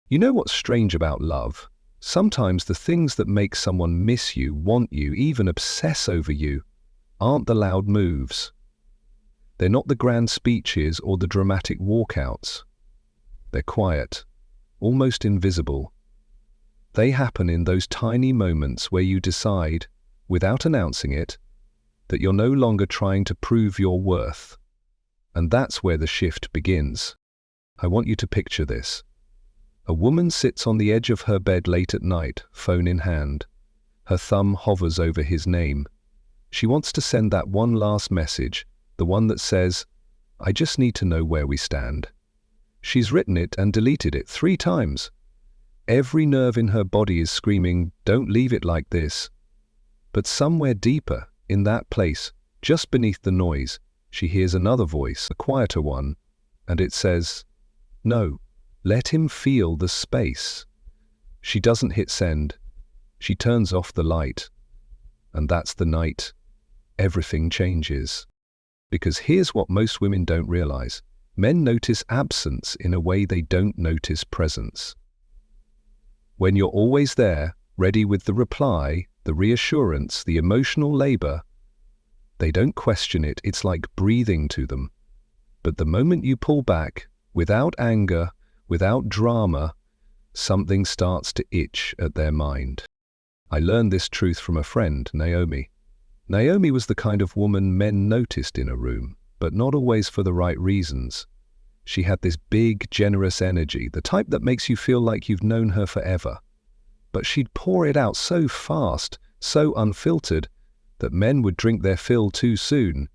You know what's strange about love? Sometimes the things that make someone miss you, want you, even obsess over you, aren't the loud moves. They're not the grand speeches or the dramatic walkouts. They're quiet, almost invisible. They happen in those tiny moments where you decide, without announcing it, that you're no longer trying to prove your worth. And that's where the shift begins. I want you to picture this. A woman sits on the edge of her bed late at night, phone in hand. Her thumb hovers over his name. She wants to send that one last message, the one that says, "I just need to know where we stand." She's written it and deleted it 3 times. Every nerve in her body is screaming, "Don't leave it like this." But somewhere deeper, in that place, just beneath the noise, she hears another voice, a quieter one, and it says, "No, let him feel the space." She doesn't hit send. She turns off the light. And that's the night everything changes. Because here's what most women don't realize. Men notice absence in a way they don't notice presence. When you're always there, ready with the reply, the reassurance, the emotional labor, they don't question it. It's like breathing to them. But the moment you pull back, without anger, without drama, something starts to itch at their mind. I learned this truth from a friend, Naomi. Naomi was the kind of woman men noticed in a room, but not always for the right reasons. She had this big, generous energy, the type that makes you feel like you've known her forever. But she'd pour it out so fast, so unfiltered, that men would drink their fill too soon.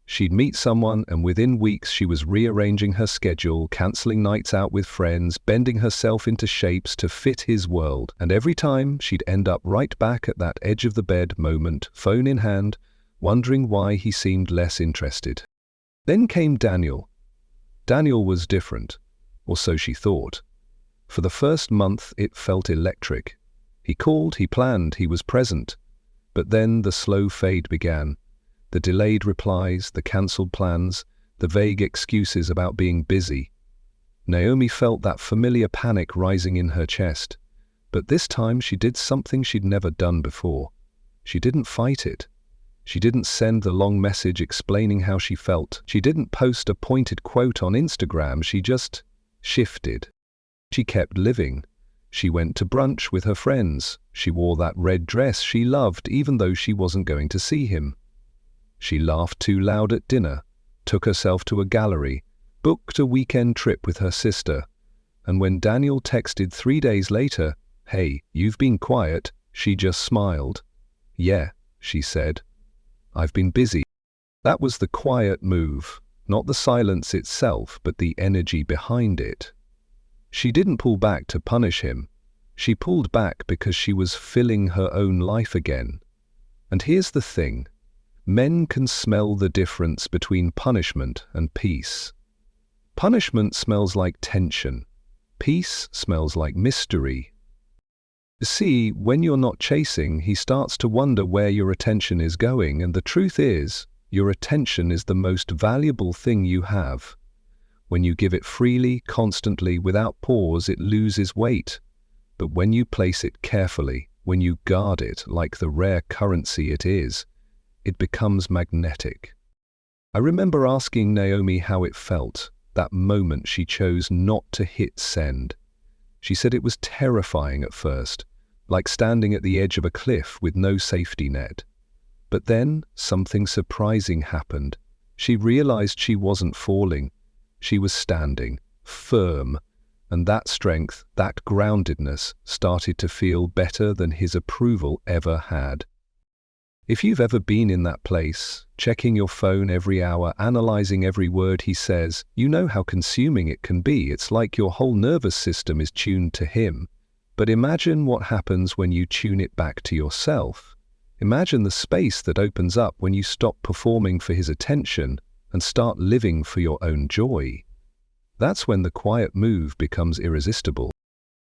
She'd meet someone, and within weeks she was rearranging her schedule, cancelling nights out with friends, bending herself into shapes to fit his world. And every time, she'd end up right back at that edge of the bed moment, phone in hand, wondering why he seemed less interested. Then came Daniel. Daniel was different, or so she thought. For the first month, it felt electric. He called, he planned, he was present. But then the slow fade began. The delayed replies, the cancelled plans, the vague excuses about being busy. Naomi felt that familiar panic rising in her chest. But this time she did something she'd never done before. She didn't fight it. She didn't send the long message explaining how she felt. She didn't post a pointed quote on Instagram. She just shifted. She kept living. She went to brunch with her friends. She wore that red dress she loved even though she wasn't going to see him. She laughed too loud at dinner, took herself to a gallery, booked a weekend trip with her sister. And when Daniel texted 3 days later, "Hey, you've been quiet," she just smiled. "Yeah," she said. "I've been busy." That was the quiet move, not the silence itself, but the energy behind it. She didn't pull back to punish him. She pulled back because she was filling her own life again. And here's the thing. Men can smell the difference between punishment and peace. Punishment smells like tension. Peace smells like mystery. See, when you're not chasing, he starts to wonder where your attention is going, and the truth is, your attention is the most valuable thing you have. When you give it freely, constantly, without pause, it loses weight. But when you place it carefully, when you guard it like the rare currency it is, it becomes magnetic. I remember asking Naomi how it felt, that moment she chose not to hit send. She said it was terrifying at first, like standing at the edge of a cliff with no safety net. But then something surprising happened. She realized she wasn't falling. She was standing, firm, and that strength, that groundedness, started to feel better than his approval ever had. If you've ever been in that place, checking your phone every hour, analyzing every word he says, you know how consuming it can be. It's like your whole nervous system is tuned to him. But imagine what happens when you tune it back to yourself. Imagine the space that opens up when you stop performing for his attention and start living for your own joy. That's when the quiet move becomes irresistible.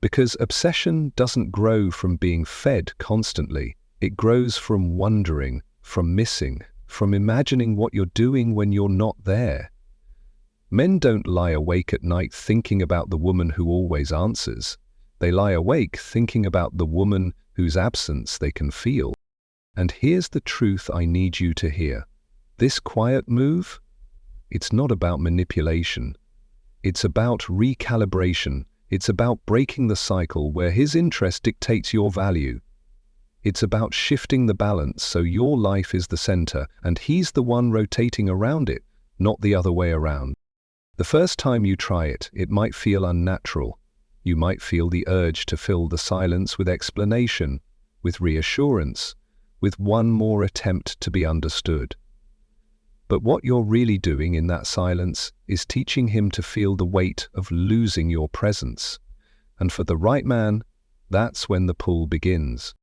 Because obsession doesn't grow from being fed constantly. It grows from wondering, from missing, from imagining what you're doing when you're not there. Men don't lie awake at night thinking about the woman who always answers. They lie awake thinking about the woman whose absence they can feel. And here's the truth I need you to hear. This quiet move, it's not about manipulation. It's about recalibration. It's about breaking the cycle where his interest dictates your value. It's about shifting the balance so your life is the center and he's the one rotating around it, not the other way around. The first time you try it, it might feel unnatural. You might feel the urge to fill the silence with explanation, with reassurance, with one more attempt to be understood. But what you're really doing in that silence is teaching him to feel the weight of losing your presence. And for the right man, that's when the pull begins.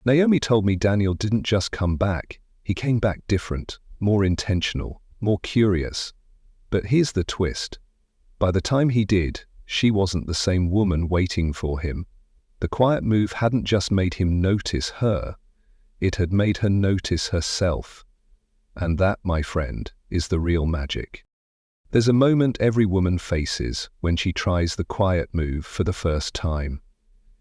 Naomi told me Daniel didn't just come back, he came back different, more intentional, more curious. But here's the twist. By the time he did, she wasn't the same woman waiting for him. The quiet move hadn't just made him notice her, it had made her notice herself. And that, my friend, is the real magic. There's a moment every woman faces when she tries the quiet move for the first time.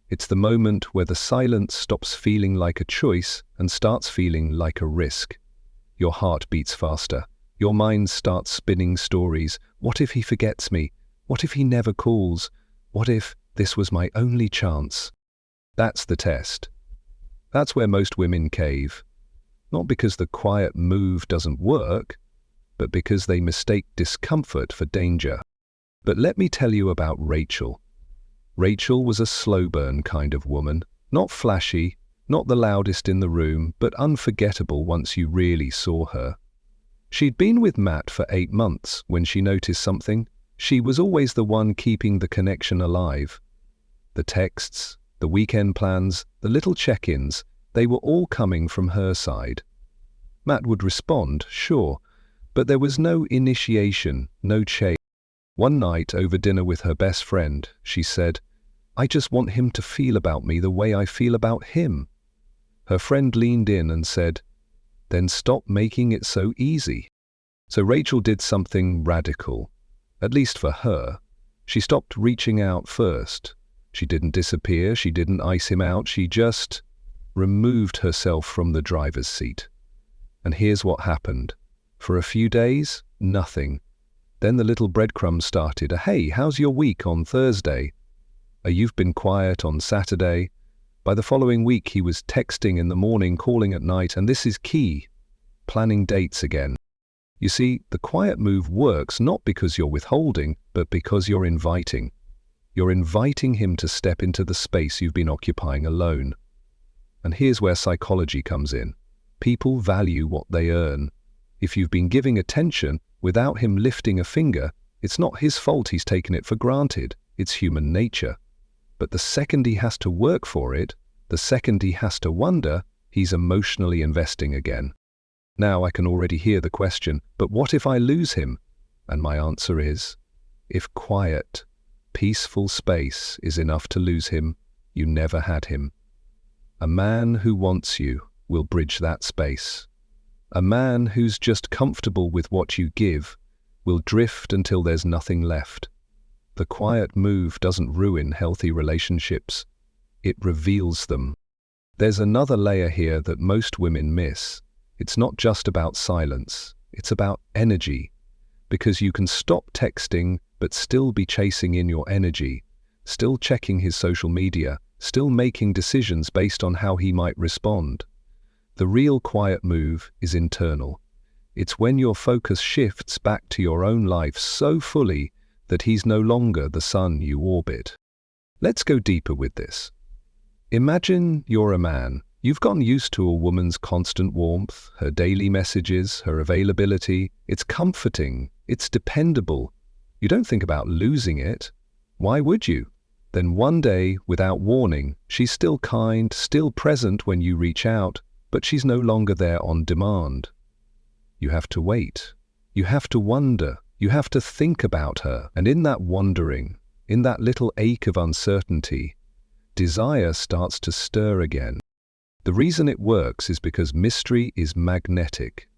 It's the moment where the silence stops feeling like a choice and starts feeling like a risk. Your heart beats faster. Your mind starts spinning stories. What if he forgets me? What if he never calls? What if this was my only chance? That's the test. That's where most women cave. Not because the quiet move doesn't work, but because they mistake discomfort for danger. But let me tell you about Rachel. Rachel was a slow burn kind of woman, not flashy, not the loudest in the room, but unforgettable once you really saw her. She'd been with Matt for 8 months when she noticed something. She was always the one keeping the connection alive. The texts, the weekend plans, the little check-ins, they were all coming from her side. Matt would respond, sure, but there was no initiation, no chase. One night over dinner with her best friend, she said, "I just want him to feel about me the way I feel about him." Her friend leaned in and said, "Then stop making it so easy." So Rachel did something radical, at least for her. She stopped reaching out first. She didn't disappear, she didn't ice him out, she just removed herself from the driver's seat. And here's what happened. For a few days, nothing. Then the little breadcrumbs started. A "Hey, how's your week" on Thursday? A "You've been quiet" on Saturday. By the following week, he was texting in the morning, calling at night, and this is key, planning dates again. You see, the quiet move works not because you're withholding, but because you're inviting. You're inviting him to step into the space you've been occupying alone. And here's where psychology comes in. People value what they earn. If you've been giving attention without him lifting a finger, it's not his fault he's taken it for granted. It's human nature. But the second he has to work for it, the second he has to wonder, he's emotionally investing again. Now I can already hear the question, but what if I lose him? And my answer is, if quiet, peaceful space is enough to lose him, you never had him. A man who wants you will bridge that space. A man who's just comfortable with what you give will drift until there's nothing left. The quiet move doesn't ruin healthy relationships. It reveals them. There's another layer here that most women miss. It's not just about silence. It's about energy. Because you can stop texting, but still be chasing in your energy, still checking his social media, still making decisions based on how he might respond. The real quiet move is internal. It's when your focus shifts back to your own life so fully that he's no longer the sun you orbit. Let's go deeper with this. Imagine you're a man. You've gotten used to a woman's constant warmth, her daily messages, her availability. It's comforting. It's dependable. You don't think about losing it. Why would you? Then one day, without warning, she's still kind, still present when you reach out, but she's no longer there on demand. You have to wait. You have to wonder. You have to think about her. And in that wondering, in that little ache of uncertainty, desire starts to stir again. The reason it works is because mystery is magnetic.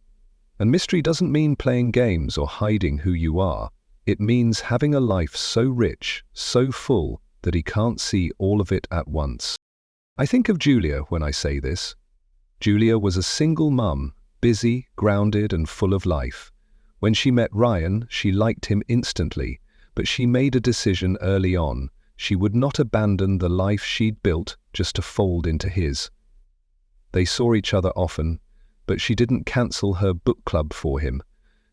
And mystery doesn't mean playing games or hiding who you are. It means having a life so rich, so full, that he can't see all of it at once. I think of Julia when I say this. Julia was a single mum, busy, grounded, and full of life. When she met Ryan, she liked him instantly, but she made a decision early on. She would not abandon the life she'd built just to fold into his. They saw each other often, but she didn't cancel her book club for him.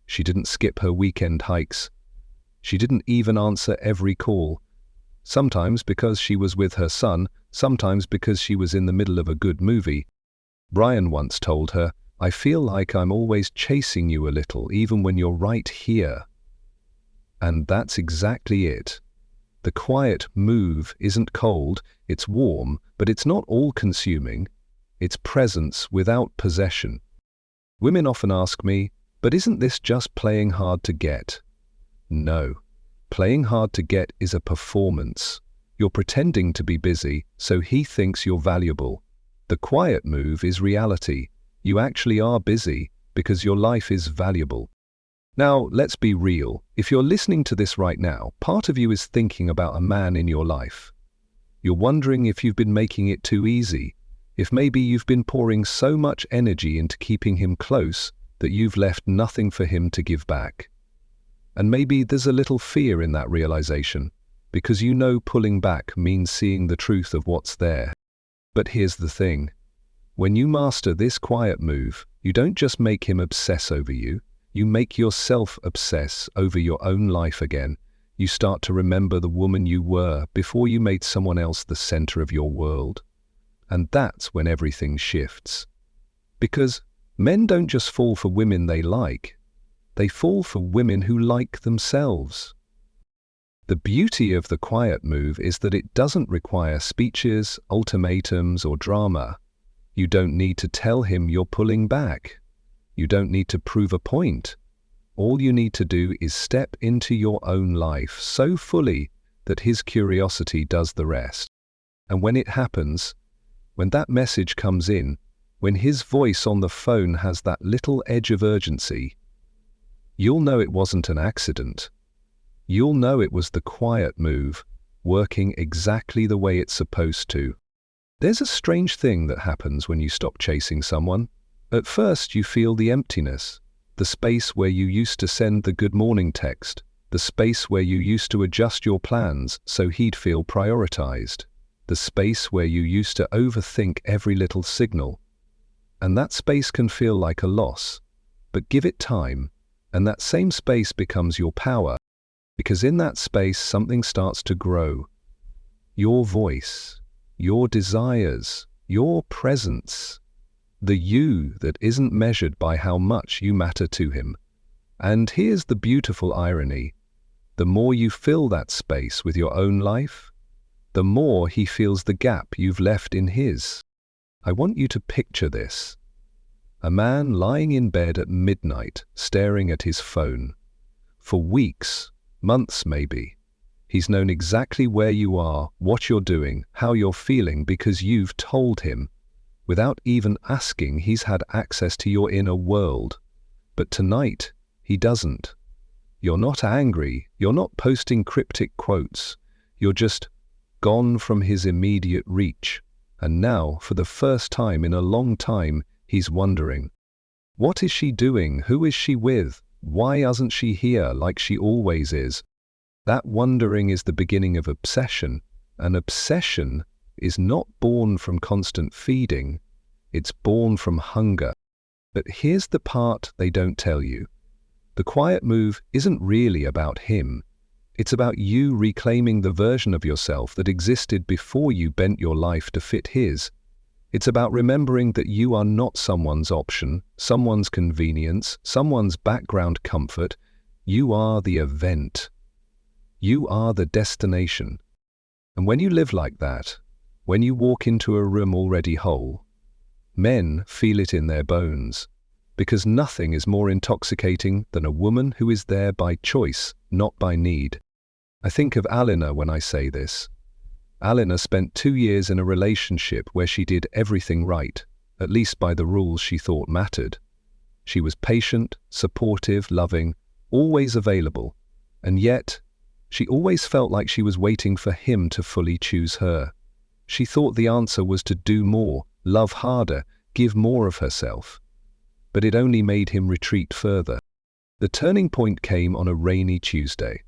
She didn't skip her weekend hikes. She didn't even answer every call. Sometimes because she was with her son, sometimes because she was in the middle of a good movie. Brian once told her, "I feel like I'm always chasing you a little, even when you're right here." And that's exactly it. The quiet move isn't cold, it's warm, but it's not all-consuming. It's presence without possession. Women often ask me, "But isn't this just playing hard to get?" No. Playing hard to get is a performance. You're pretending to be busy, so he thinks you're valuable. The quiet move is reality. You actually are busy because your life is valuable. Now, let's be real. If you're listening to this right now, part of you is thinking about a man in your life. You're wondering if you've been making it too easy, if maybe you've been pouring so much energy into keeping him close that you've left nothing for him to give back. And maybe there's a little fear in that realization, because you know pulling back means seeing the truth of what's there. But here's the thing. When you master this quiet move, you don't just make him obsess over you, you make yourself obsess over your own life again. You start to remember the woman you were before you made someone else the center of your world. And that's when everything shifts. Because men don't just fall for women they like, they fall for women who like themselves. The beauty of the quiet move is that it doesn't require speeches, ultimatums, or drama. You don't need to tell him you're pulling back. You don't need to prove a point. All you need to do is step into your own life so fully that his curiosity does the rest. And when it happens, when that message comes in, when his voice on the phone has that little edge of urgency, you'll know it wasn't an accident. You'll know it was the quiet move, working exactly the way it's supposed to. There's a strange thing that happens when you stop chasing someone. At first you feel the emptiness, the space where you used to send the good morning text, the space where you used to adjust your plans so he'd feel prioritized, the space where you used to overthink every little signal. And that space can feel like a loss, but give it time, and that same space becomes your power, because in that space something starts to grow. Your voice, your desires, your presence. The you that isn't measured by how much you matter to him. And here's the beautiful irony. The more you fill that space with your own life, the more he feels the gap you've left in his. I want you to picture this. A man lying in bed at midnight, staring at his phone. For weeks, months maybe. He's known exactly where you are, what you're doing, how you're feeling because you've told him. Without even asking, he's had access to your inner world. But tonight, he doesn't. You're not angry, you're not posting cryptic quotes. You're just gone from his immediate reach. And now, for the first time in a long time, he's wondering. What is she doing? Who is she with? Why isn't she here like she always is? That wondering is the beginning of obsession. An obsession is not born from constant feeding, it's born from hunger. But here's the part they don't tell you. The quiet move isn't really about him. It's about you reclaiming the version of yourself that existed before you bent your life to fit his. It's about remembering that you are not someone's option, someone's convenience, someone's background comfort. You are the event. You are the destination. And when you live like that, when you walk into a room already whole, men feel it in their bones, because nothing is more intoxicating than a woman who is there by choice, not by need. I think of Alina when I say this. Alina spent 2 years in a relationship where she did everything right, at least by the rules she thought mattered. She was patient, supportive, loving, always available. And yet, she always felt like she was waiting for him to fully choose her. She thought the answer was to do more, love harder, give more of herself. But it only made him retreat further. The turning point came on a rainy Tuesday.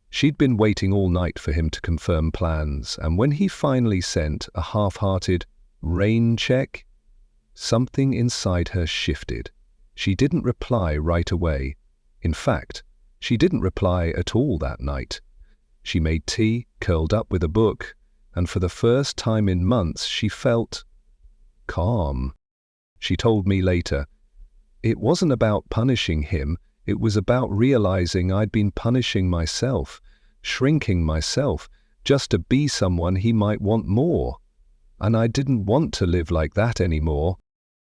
She'd been waiting all night for him to confirm plans, and when he finally sent a half-hearted rain check, something inside her shifted. She didn't reply right away. In fact, she didn't reply at all that night. She made tea, curled up with a book, and for the first time in months she felt calm. She told me later, it wasn't about punishing him, it was about realizing I'd been punishing myself, shrinking myself, just to be someone he might want more. And I didn't want to live like that anymore.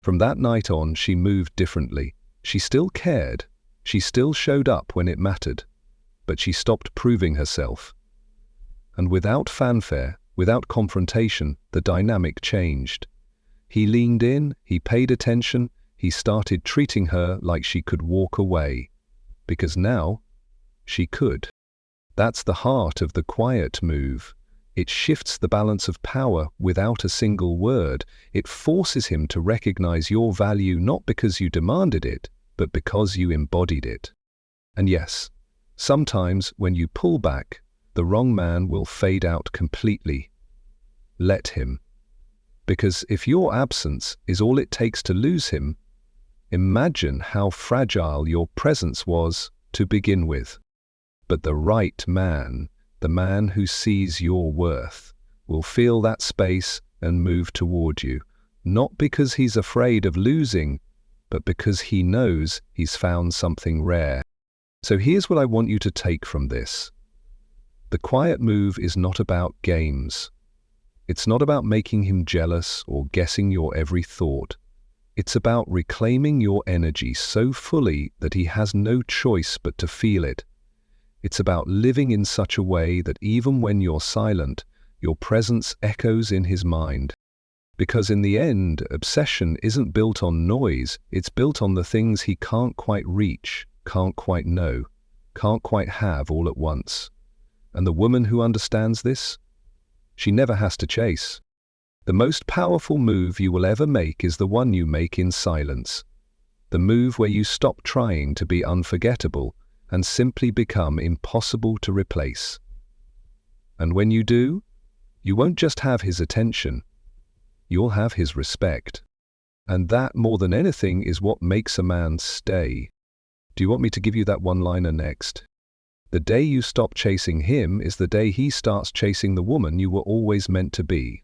From that night on, she moved differently. She still cared. She still showed up when it mattered. But she stopped proving herself. And without fanfare, without confrontation, the dynamic changed. He leaned in, he paid attention, he started treating her like she could walk away. Because now, she could. That's the heart of the quiet move. It shifts the balance of power without a single word. It forces him to recognize your value not because you demanded it, but because you embodied it. And yes, sometimes when you pull back, the wrong man will fade out completely. Let him. Because if your absence is all it takes to lose him, imagine how fragile your presence was to begin with. But the right man, the man who sees your worth, will feel that space and move toward you, not because he's afraid of losing, but because he knows he's found something rare. So here's what I want you to take from this. The quiet move is not about games. It's not about making him jealous or guessing your every thought. It's about reclaiming your energy so fully that he has no choice but to feel it. It's about living in such a way that even when you're silent, your presence echoes in his mind. Because in the end, obsession isn't built on noise, it's built on the things he can't quite reach, can't quite know, can't quite have all at once. And the woman who understands this, she never has to chase. The most powerful move you will ever make is the one you make in silence. The move where you stop trying to be unforgettable and simply become impossible to replace. And when you do, you won't just have his attention, you'll have his respect. And that, more than anything, is what makes a man stay. Do you want me to give you that one-liner next? The day you stop chasing him is the day he starts chasing the woman you were always meant to be.